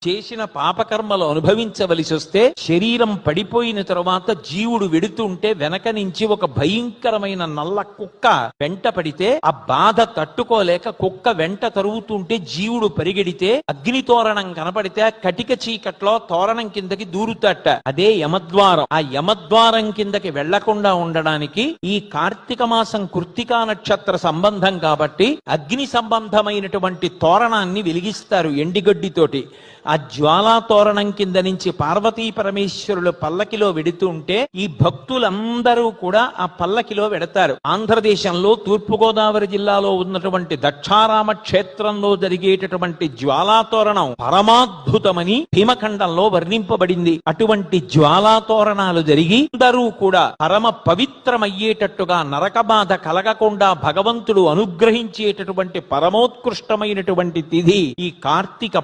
చేసిన పాపకర్మలు అనుభవించవలసి వస్తే శరీరం పడిపోయిన తరువాత జీవుడు వెడుతుంటే వెనక నుంచి ఒక భయంకరమైన నల్ల కుక్క వెంట పడితే ఆ బాధ తట్టుకోలేక కుక్క వెంట తరుగుతుంటే జీవుడు పరిగెడితే అగ్ని తోరణం కనపడితే ఆ కటిక చీకట్లో తోరణం కిందకి దూరుతాట. అదే యమద్వారం. ఆ యమద్వారం కిందకి వెళ్లకుండా ఉండడానికి ఈ కార్తీక మాసం కృత్తికా నక్షత్ర సంబంధం కాబట్టి అగ్ని సంబంధమైనటువంటి తోరణాన్ని వెలిగిస్తారు ఎండిగడ్డితోటి. ఆ జ్వాలా తోరణం కింద నుంచి పార్వతీ పరమేశ్వరులు పల్లకిలో వెడుతుంటే ఈ భక్తులందరూ కూడా ఆ పల్లకిలో వెడతారు. ఆంధ్రదేశంలో తూర్పుగోదావరి జిల్లాలో ఉన్నటువంటి దక్షారామ క్షేత్రంలో జరిగేటటువంటి జ్వాలా తోరణం పరమాద్భుతమని భీమఖండంలో వర్ణింపబడింది. అటువంటి జ్వాలా తోరణాలు జరిగి అందరూ కూడా పరమ పవిత్రమయ్యేటట్టుగా నరక బాధ కలగకుండా భగవంతుడు అనుగ్రహించేటటువంటి పరమోత్కృష్టమైనటువంటి తిథి ఈ కార్తీక